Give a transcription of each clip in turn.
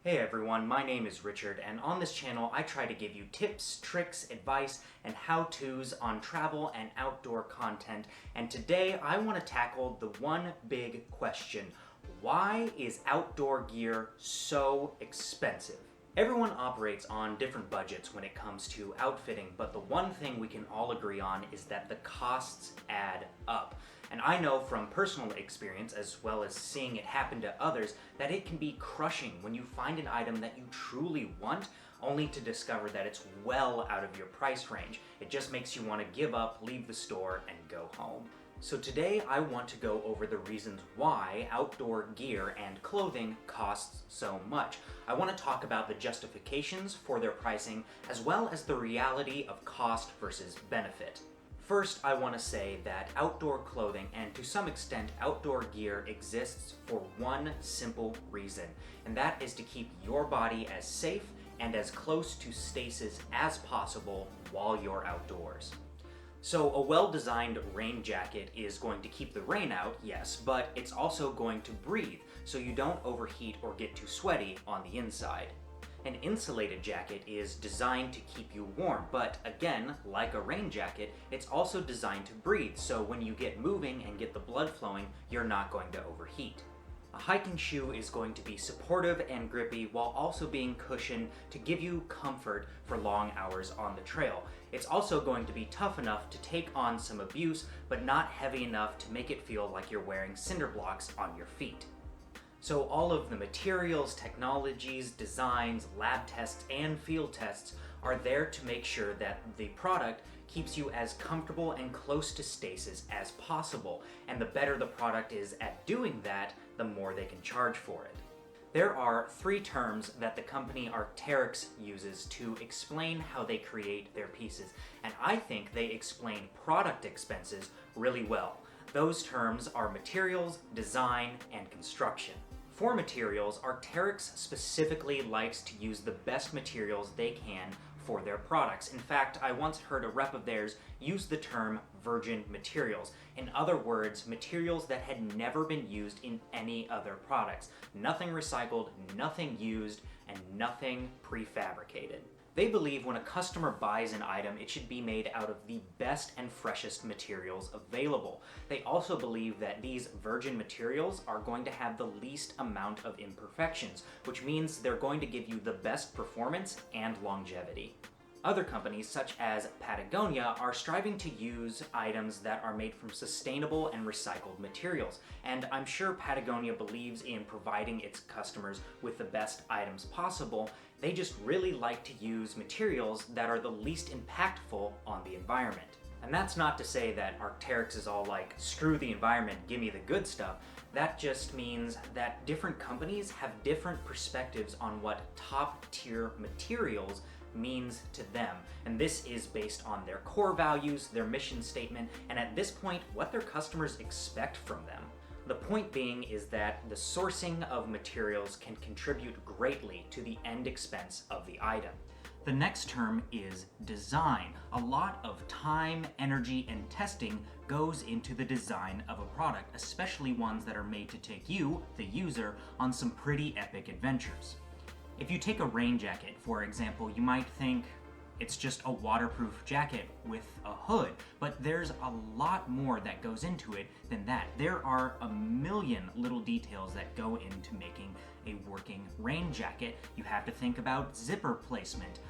Hey everyone, my name is Richard, and on this channel I try to give you tips, tricks, advice, and how-tos on travel and outdoor content. And today I want to tackle the one big question: why is outdoor gear so expensive? Everyone operates on different budgets when it comes to outfitting, but the one thing we can all agree on is that the costs add up. And I know from personal experience, as well as seeing it happen to others, that it can be crushing when you find an item that you truly want, only to discover that it's well out of your price range. It just makes you want to give up, leave the store, and go home. So today I want to go over the reasons why outdoor gear and clothing costs so much. I want to talk about the justifications for their pricing, as well as the reality of cost versus benefit. First, I want to say that outdoor clothing and to some extent outdoor gear exists for one simple reason, and that is to keep your body as safe and as close to stasis as possible while you're outdoors. So a well-designed rain jacket is going to keep the rain out, yes, but it's also going to breathe, so you don't overheat or get too sweaty on the inside. An insulated jacket is designed to keep you warm, but again, like a rain jacket, it's also designed to breathe, so when you get moving and get the blood flowing, you're not going to overheat. A hiking shoe is going to be supportive and grippy while also being cushioned to give you comfort for long hours on the trail. It's also going to be tough enough to take on some abuse, but not heavy enough to make it feel like you're wearing cinder blocks on your feet. So all of the materials, technologies, designs, lab tests, and field tests are there to make sure that the product keeps you as comfortable and close to stasis as possible. And the better the product is at doing that, the more they can charge for it. There are three terms that the company Arcteryx uses to explain how they create their pieces, and I think they explain product expenses really well. Those terms are materials, design, and construction. For materials, Arcteryx specifically likes to use the best materials they can for their products. In fact, I once heard a rep of theirs use the term virgin materials. In other words, materials that had never been used in any other products. Nothing recycled, nothing used, and nothing prefabricated. They believe when a customer buys an item, it should be made out of the best and freshest materials available. They also believe that these virgin materials are going to have the least amount of imperfections, which means they're going to give you the best performance and longevity. Other companies, such as Patagonia, are striving to use items that are made from sustainable and recycled materials, and I'm sure Patagonia believes in providing its customers with the best items possible. They just really like to use materials that are the least impactful on the environment. And that's not to say that Arcteryx is all like, screw the environment, give me the good stuff. That just means that different companies have different perspectives on what top-tier materials means to them. And this is based on their core values, their mission statement, and at this point, what their customers expect from them. The point being is that the sourcing of materials can contribute greatly to the end expense of the item. The next term is design. A lot of time, energy, and testing goes into the design of a product, especially ones that are made to take you, the user, on some pretty epic adventures. If you take a rain jacket, for example, you might think it's just a waterproof jacket with a hood, but there's a lot more that goes into it than that. There are a million little details that go into making a working rain jacket. You have to think about zipper placement,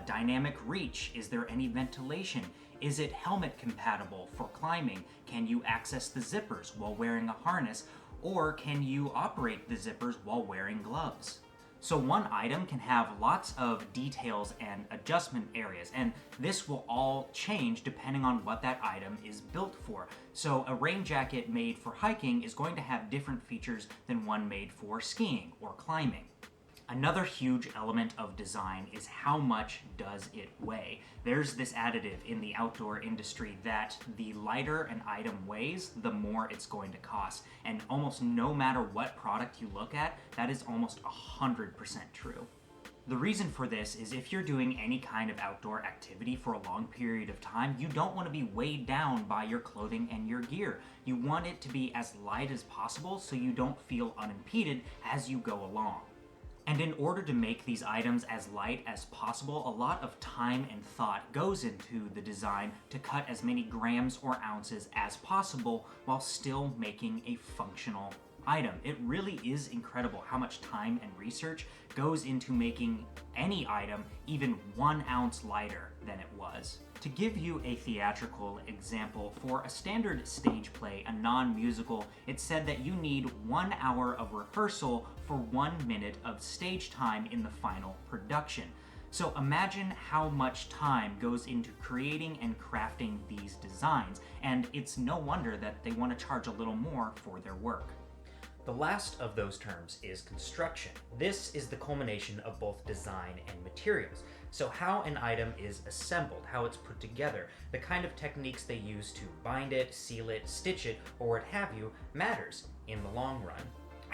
dynamic reach. Is there any ventilation? Is it helmet compatible for climbing? Can you access the zippers while wearing a harness? Or can you operate the zippers while wearing gloves? So one item can have lots of details and adjustment areas, and this will all change depending on what that item is built for. So a rain jacket made for hiking is going to have different features than one made for skiing or climbing. Another huge element of design is how much does it weigh. There's this additive in the outdoor industry that the lighter an item weighs, the more it's going to cost. And almost no matter what product you look at, that is almost 100% true. The reason for this is if you're doing any kind of outdoor activity for a long period of time, you don't want to be weighed down by your clothing and your gear. You want it to be as light as possible so you don't feel unimpeded as you go along. And in order to make these items as light as possible, a lot of time and thought goes into the design to cut as many grams or ounces as possible while still making a functional item. It really is incredible how much time and research goes into making any item even 1 ounce lighter than it was. To give you a theatrical example, for a standard stage play, a non-musical, it's said that you need 1 hour of rehearsal for 1 minute of stage time in the final production. So imagine how much time goes into creating and crafting these designs, and it's no wonder that they want to charge a little more for their work. The last of those terms is construction. This is the culmination of both design and materials. So how an item is assembled, how it's put together, the kind of techniques they use to bind it, seal it, stitch it, or what have you, matters in the long run.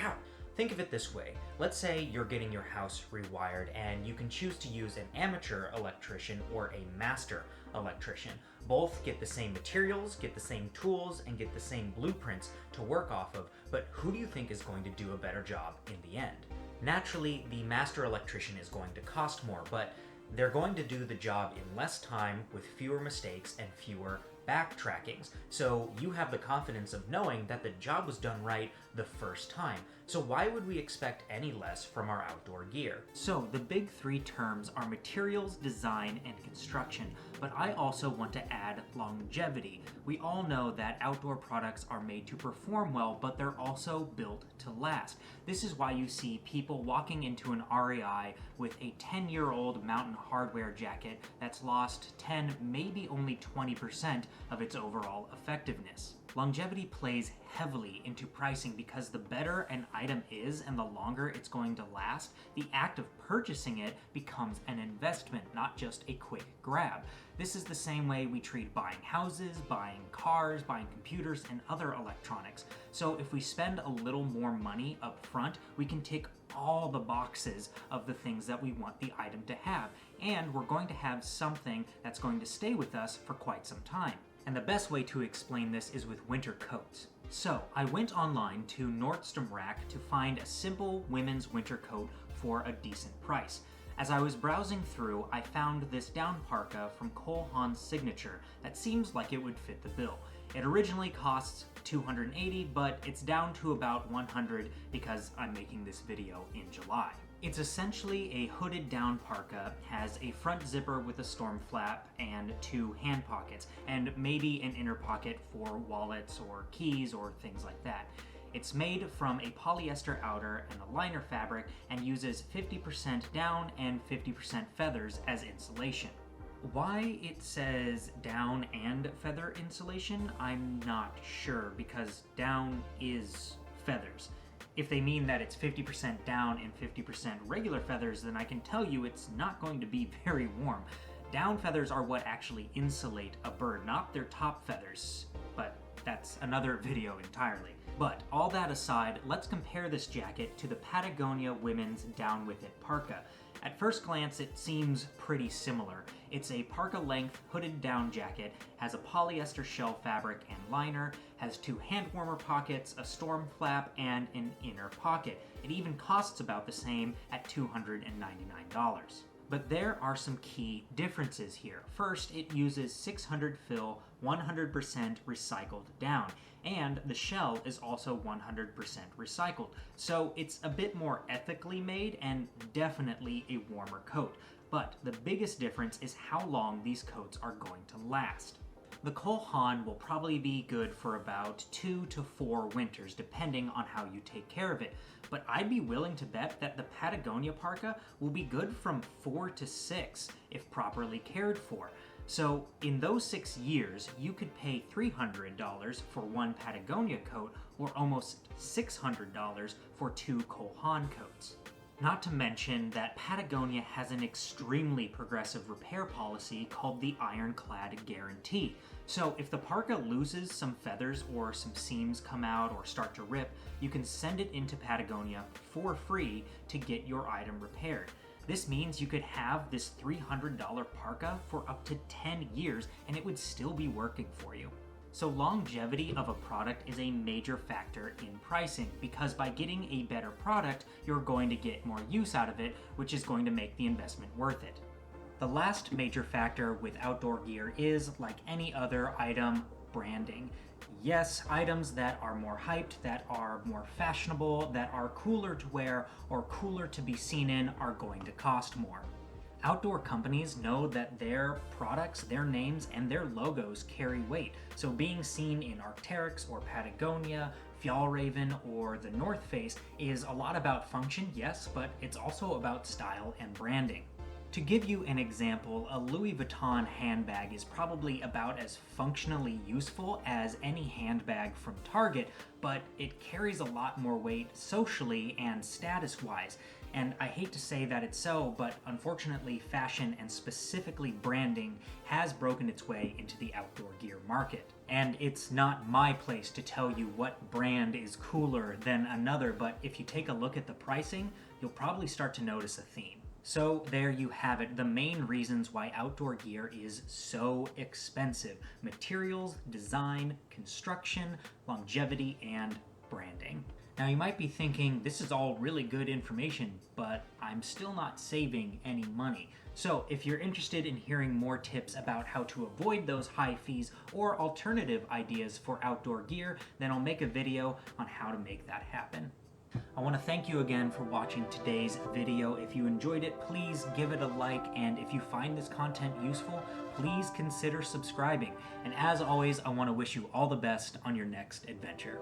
Ow! Think of it this way. Let's say you're getting your house rewired and you can choose to use an amateur electrician or a master electrician. Both get the same materials, get the same tools, and get the same blueprints to work off of, but who do you think is going to do a better job in the end? Naturally, the master electrician is going to cost more, but they're going to do the job in less time with fewer mistakes and fewer backtrackings. So you have the confidence of knowing that the job was done right the first time. So why would we expect any less from our outdoor gear? So the big 3 terms are materials, design, and construction, but I also want to add longevity. We all know that outdoor products are made to perform well, but they're also built to last. This is why you see people walking into an REI with a 10-year-old Mountain Hardwear jacket that's lost 10, maybe only 20% of its overall effectiveness. Longevity plays heavily into pricing because the better an item is and the longer it's going to last, the act of purchasing it becomes an investment, not just a quick grab. This is the same way we treat buying houses, buying cars, buying computers, and other electronics. So if we spend a little more money up front, we can tick all the boxes of the things that we want the item to have, and we're going to have something that's going to stay with us for quite some time. And the best way to explain this is with winter coats. So I went online to Nordstrom Rack to find a simple women's winter coat for a decent price. As I was browsing through, I found this down parka from Cole Haan's Signature that seems like it would fit the bill. It originally costs $280, but it's down to about $100 because I'm making this video in July. It's essentially a hooded down parka, has a front zipper with a storm flap and 2 hand pockets, and maybe an inner pocket for wallets or keys or things like that. It's made from a polyester outer and a liner fabric and uses 50% down and 50% feathers as insulation. Why it says down and feather insulation, I'm not sure, because down is feathers. If they mean that it's 50% down and 50% regular feathers, then I can tell you it's not going to be very warm. Down feathers are what actually insulate a bird, not their top feathers, but that's another video entirely. But all that aside, let's compare this jacket to the Patagonia women's Down With It parka. At first glance, it seems pretty similar. It's a parka-length hooded down jacket, has a polyester shell fabric and liner, has 2 hand warmer pockets, a storm flap, and an inner pocket. It even costs about the same at $299. But there are some key differences here. First, it uses 600 fill, 100% recycled down, and the shell is also 100% recycled. So it's a bit more ethically made and definitely a warmer coat. But the biggest difference is how long these coats are going to last. The Cole Haan will probably be good for about 2 to 4 winters, depending on how you take care of it. But I'd be willing to bet that the Patagonia parka will be good from 4 to 6 if properly cared for. So in those 6 years, you could pay $300 for 1 Patagonia coat or almost $600 for 2 Cole Haan coats. Not to mention that Patagonia has an extremely progressive repair policy called the Ironclad Guarantee. So if the parka loses some feathers or some seams come out or start to rip, you can send it into Patagonia for free to get your item repaired. This means you could have this $300 parka for up to 10 years and it would still be working for you. So longevity of a product is a major factor in pricing, because by getting a better product, you're going to get more use out of it, which is going to make the investment worth it. The last major factor with outdoor gear is, like any other item, branding. Yes, items that are more hyped, that are more fashionable, that are cooler to wear or cooler to be seen in are going to cost more. Outdoor companies know that their products, their names, and their logos carry weight, so being seen in Arcteryx or Patagonia, Fjallraven, or the North Face is a lot about function, yes, but it's also about style and branding. To give you an example, a Louis Vuitton handbag is probably about as functionally useful as any handbag from Target, but it carries a lot more weight socially and status-wise. And I hate to say that it's so, but unfortunately fashion and specifically branding has broken its way into the outdoor gear market. And it's not my place to tell you what brand is cooler than another, but if you take a look at the pricing, you'll probably start to notice a theme. So there you have it, the main reasons why outdoor gear is so expensive: materials, design, construction, longevity, and branding. Now you might be thinking, this is all really good information, but I'm still not saving any money. So if you're interested in hearing more tips about how to avoid those high fees or alternative ideas for outdoor gear, then I'll make a video on how to make that happen. I want to thank you again for watching today's video. If you enjoyed it, please give it a like, and if you find this content useful, please consider subscribing. And as always, I want to wish you all the best on your next adventure.